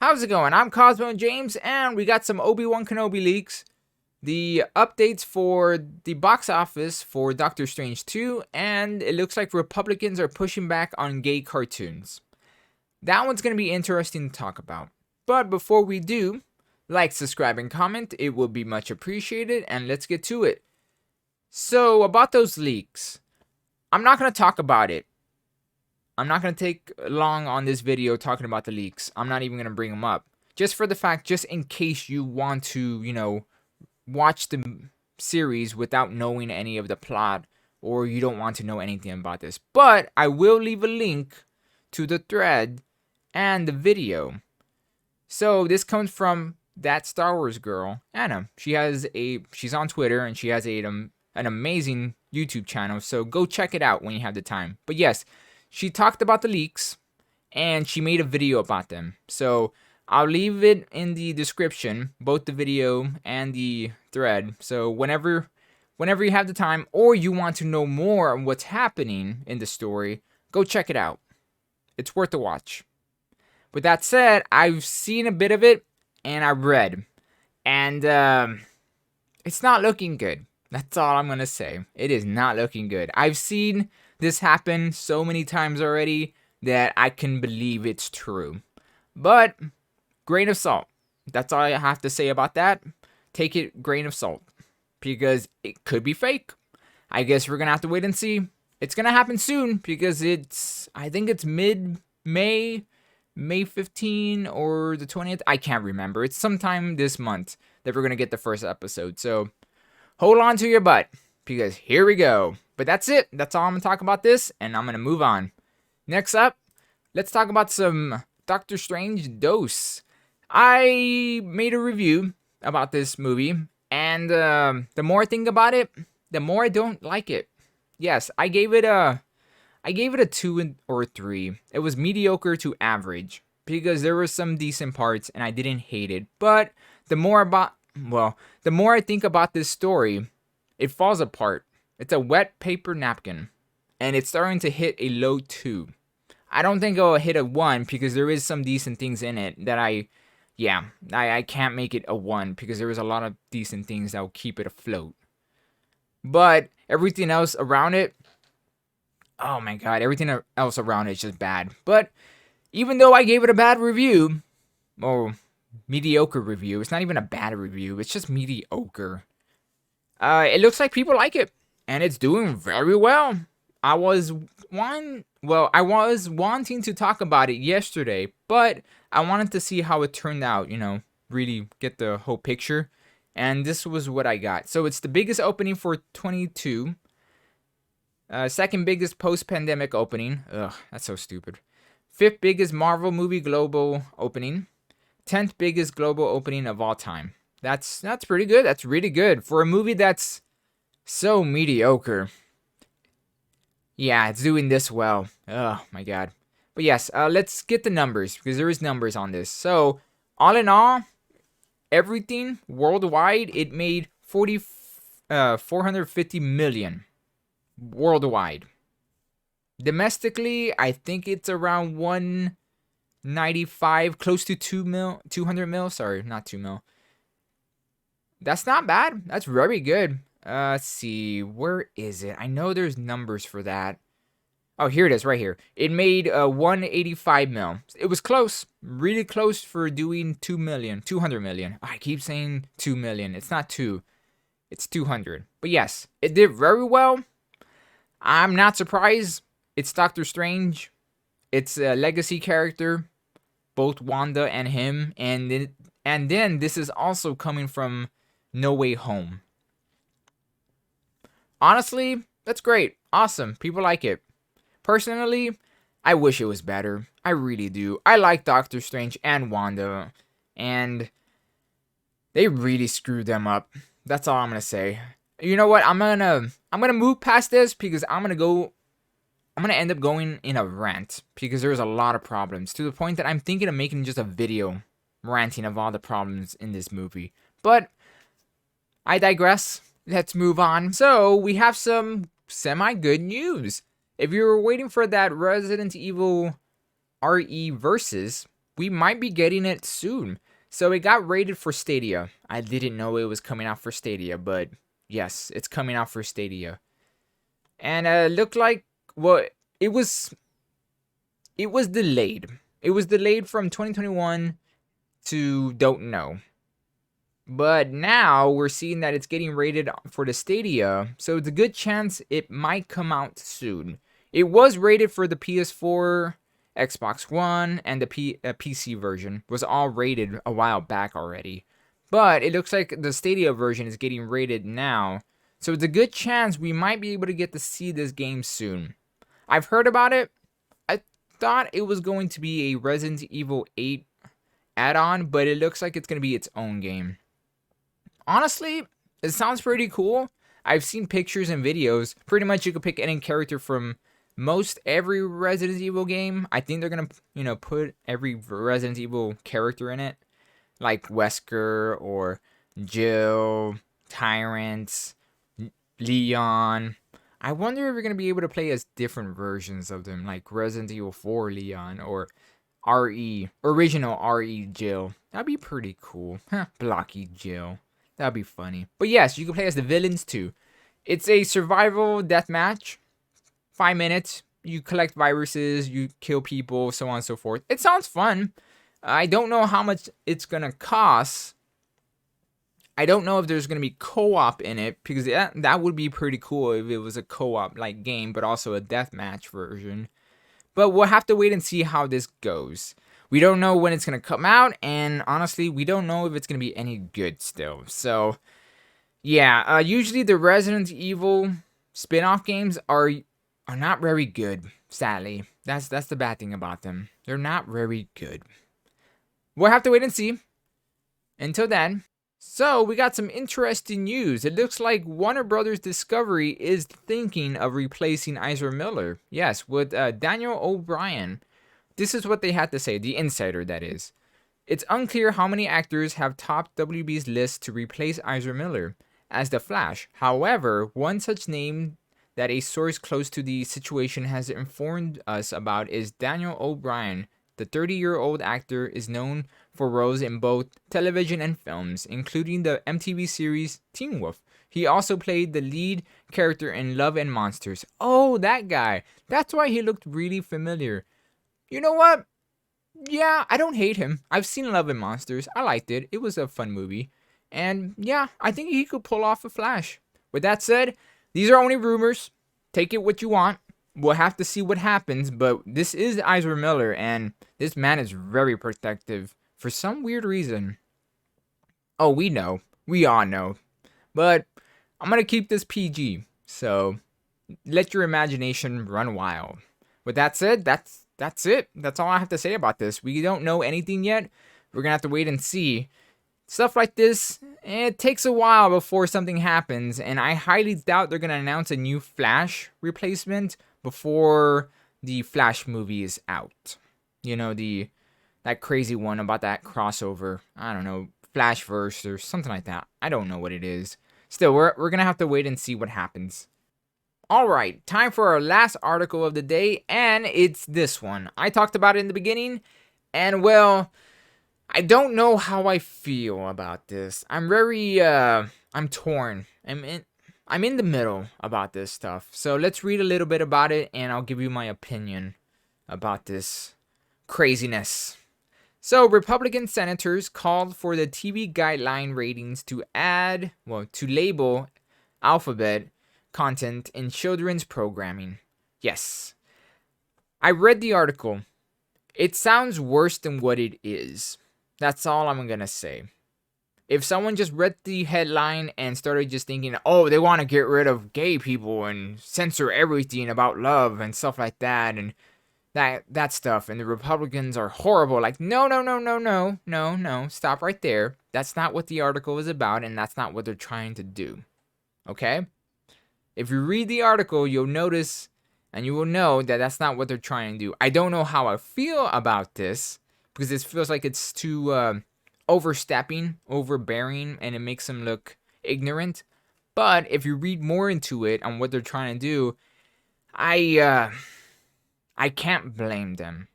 How's it going? I'm Cosmo and James, and we got some Obi-Wan Kenobi leaks, the updates for the box office for Doctor Strange 2, and it looks like Republicans are pushing back on gay cartoons. That one's going to be interesting to talk about. But before we do, like, subscribe, and comment. It will be much appreciated, and let's get to it. So, about those leaks, I'm not going to talk about it. I'm not going to take long on this video talking about the leaks. I'm not even going to bring them up. Just for the fact, just in case you want to, watch the series without knowing any of the plot, or you don't want to know anything about this. But I will leave a link to the thread and the video. So this comes from that Star Wars girl, Anna. She's on Twitter, and she has an amazing YouTube channel. So go check it out when you have the time. But yes, she talked about the leaks, and she made a video about them. So I'll leave it in the description, both the video and the thread. So whenever you have the time, or you want to know more on what's happening in the story, go check it out. It's worth a watch. With that said, I've seen a bit of it, and I read. And it's not looking good. That's all I'm going to say. It is not looking good. I've seen this happened so many times already that I can believe it's true. But grain of salt. That's all I have to say about that. Take it grain of salt, because it could be fake. I guess we're gonna have to wait and see. It's gonna happen soon, because I think it's mid-May, May 15 or the 20th. I can't remember. It's sometime this month that we're gonna get the first episode. So hold on to your butt, because here we go. But that's it. That's all I'm going to talk about this, and I'm going to move on. Next up, let's talk about some Doctor Strange Dose. I made a review about this movie, and the more I think about it, the more I don't like it. Yes, I gave it a 2 or 3. It was mediocre to average, because there were some decent parts, and I didn't hate it. But the more I think about this story, it falls apart. It's a wet paper napkin, and it's starting to hit a low 2. I don't think it'll hit a 1, because there is some decent things in it that I can't make it a 1, because there is a lot of decent things that will keep it afloat. But everything else around it, oh my god, everything else around it is just bad. But even though I gave it a bad review, or mediocre review, it's not even a bad review, it's just mediocre. It looks like people like it. And it's doing very well. I was wanting to talk about it yesterday, but I wanted to see how it turned out, really get the whole picture. And this was what I got. So it's the biggest opening for 22. Second biggest post-pandemic opening. Ugh, that's so stupid. 5th biggest Marvel movie global opening. 10th biggest global opening of all time. That's pretty good. That's really good for a movie that's so mediocre. Yeah, it's doing this well. Oh my god. But yes, let's get the numbers, because there is numbers on this. So, all in all, everything worldwide, it made 450 million worldwide. Domestically, I think it's around 195, close to 200 mil. Sorry, not 2 mil. That's not bad. That's very good. Let's see. Where is it? I know there's numbers for that. Oh, here it is, right here. It made 185 mil. It was close. Really close for doing 2 million. 200 million. I keep saying 2 million. It's not 2. It's 200. But yes, it did very well. I'm not surprised. It's Doctor Strange. It's a legacy character. Both Wanda and him. And then this is also coming from No Way Home. Honestly, that's great. Awesome. People like it. Personally, I wish it was better. I really do. I like Doctor Strange and Wanda, and they really screwed them up. That's all I'm gonna say. You know what? I'm gonna move past this, because I'm gonna end up going in a rant, because there's a lot of problems, to the point that I'm thinking of making just a video ranting of all the problems in this movie. But I digress. Let's move on. So, we have some semi-good news. If you were waiting for that Resident Evil RE Versus, we might be getting it soon. So it got rated for Stadia. I didn't know it was coming out for Stadia, but yes, it's coming out for Stadia. And it looked like, well, it was delayed. It was delayed from 2021 to don't know. But now we're seeing that it's getting rated for the Stadia, so it's a good chance it might come out soon. It was rated for the PS4, Xbox One, and the PC version. Was all rated a while back already. But it looks like the Stadia version is getting rated now, so it's a good chance we might be able to get to see this game soon. I've heard about it. I thought it was going to be a Resident Evil 8 add-on, but it looks like it's going to be its own game. Honestly, it sounds pretty cool. I've seen pictures and videos. Pretty much you could pick any character from most every Resident Evil game. I think they're going to, put every Resident Evil character in it. Like Wesker or Jill, Tyrant, Leon. I wonder if we're going to be able to play as different versions of them. Like Resident Evil 4 Leon or original RE Jill. That'd be pretty cool. Blocky Jill. That'd be funny. But yes, you can play as the villains too. It's a survival deathmatch. 5 minutes. You collect viruses, you kill people, so on and so forth. It sounds fun. I don't know how much it's going to cost. I don't know if there's going to be co-op in it, because that would be pretty cool if it was a co-op like game, but also a deathmatch version. But we'll have to wait and see how this goes. We don't know when it's going to come out, and honestly, we don't know if it's going to be any good still. So, yeah, usually the Resident Evil spin-off games are not very good, sadly. That's the bad thing about them. They're not very good. We'll have to wait and see. Until then. So, we got some interesting news. It looks like Warner Brothers Discovery is thinking of replacing Ezra Miller. Yes, with Daniel O'Brien. This is what they had to say, the insider that is. It's unclear how many actors have topped WB's list to replace Ezra Miller as the Flash. However, one such name that a source close to the situation has informed us about is Daniel O'Brien. The 30-year-old actor is known for roles in both television and films, including the MTV series Teen Wolf. He also played the lead character in Love and Monsters. Oh, that guy. That's why he looked really familiar. You know what? Yeah, I don't hate him. I've seen Love and Monsters. I liked it. It was a fun movie. And yeah, I think he could pull off a Flash. With that said, these are only rumors. Take it what you want. We'll have to see what happens, but this is Ezra Miller, and this man is very protective for some weird reason. Oh, we know. We all know. But I'm going to keep this PG, so let your imagination run wild. With that said, that's it. That's all I have to say about this. We don't know anything yet. We're going to have to wait and see. Stuff like this, it takes a while before something happens, and I highly doubt they're going to announce a new Flash replacement before the Flash movie is out. You know, that crazy one about that crossover. I don't know, Flashverse or something like that. I don't know what it is. Still, we're going to have to wait and see what happens. Alright, time for our last article of the day, and it's this one. I talked about it in the beginning, and well, I don't know how I feel about this. I'm torn. I'm in the middle about this stuff. So let's read a little bit about it, and I'll give you my opinion about this craziness. So, Republican senators called for the TV guideline ratings to label alphabet content in children's programming. Yes. I read the article. It sounds worse than what it is. That's all I'm gonna say. If someone just read the headline and started just thinking, oh, they want to get rid of gay people and censor everything about love and stuff like that, and that stuff, and the Republicans are horrible, like, no, stop right there. That's not what the article is about, and that's not what they're trying to do. Okay? If you read the article, you'll notice and you will know that that's not what they're trying to do. I don't know how I feel about this, because this feels like it's too overstepping, overbearing, and it makes them look ignorant. But if you read more into it on what they're trying to do, I can't blame them.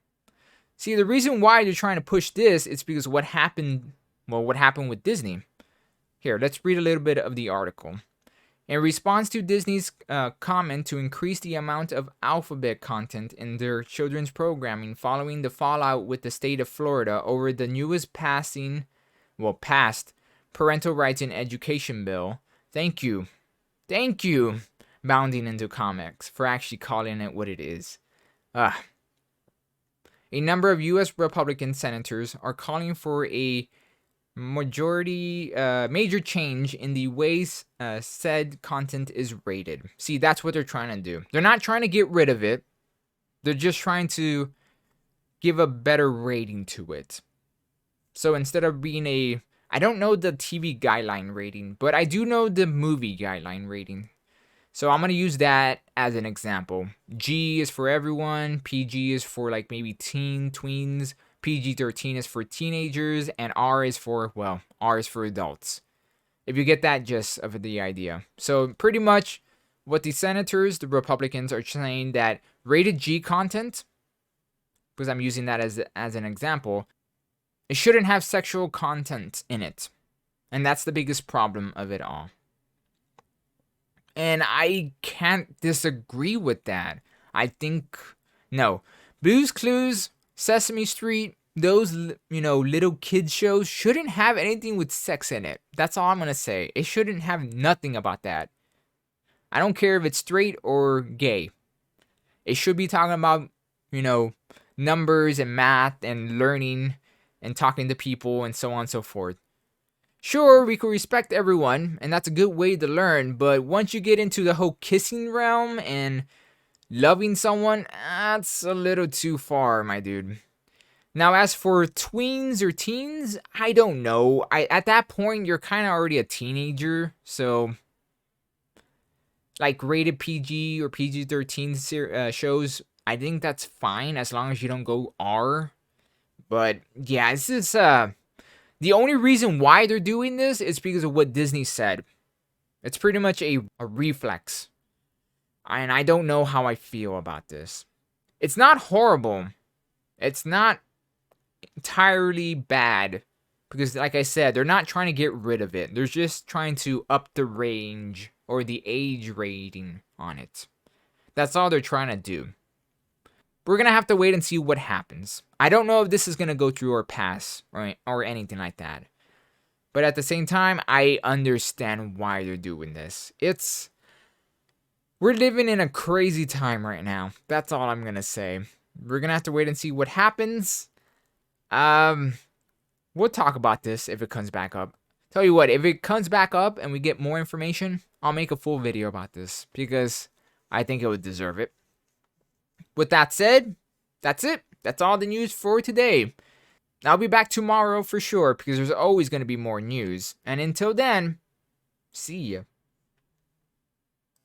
See, the reason why they're trying to push this is because what happened with Disney. Here, let's read a little bit of the article. In response to Disney's comment to increase the amount of alphabet content in their children's programming following the fallout with the state of Florida over the newest passed parental rights in education bill. Thank you, Bounding into Comics, for actually calling it what it is. A number of U.S. Republican senators are calling for a major change in the ways said content is rated. See, that's what they're trying to do. They're not trying to get rid of it. They're just trying to give a better rating to it. So instead of being I don't know the TV guideline rating, but I do know the movie guideline rating. So I'm going to use that as an example. G is for everyone. PG is for like maybe tweens. PG-13 is for teenagers. And R is for adults. If you get that gist of the idea. So pretty much what the senators, the Republicans, are saying that rated G content, because I'm using that as an example, it shouldn't have sexual content in it. And that's the biggest problem of it all. And I can't disagree with that. I think, no. Blue's Clues, Sesame Street, those, little kids shows shouldn't have anything with sex in it. That's all I'm going to say. It shouldn't have nothing about that. I don't care if it's straight or gay. It should be talking about, numbers and math and learning and talking to people and so on and so forth. Sure, we could respect everyone, and that's a good way to learn, but once you get into the whole kissing realm and loving someone, that's a little too far, my dude. Now, as for tweens or teens, I don't know. At that point, you're kind of already a teenager, so like rated PG or PG-13 shows, I think that's fine as long as you don't go R. But yeah, this is the only reason why they're doing this is because of what Disney said. It's pretty much a reflex. And I don't know how I feel about this. It's not horrible. It's not entirely bad. Because like I said, they're not trying to get rid of it. They're just trying to up the range or the age rating on it. That's all they're trying to do. We're going to have to wait and see what happens. I don't know if this is going to go through or pass or anything like that. But at the same time, I understand why they're doing this. We're living in a crazy time right now. That's all I'm going to say. We're going to have to wait and see what happens. We'll talk about this if it comes back up. Tell you what, if it comes back up and we get more information, I'll make a full video about this because I think it would deserve it. With that said, that's it. That's all the news for today. I'll be back tomorrow for sure because there's always going to be more news. And until then, see ya.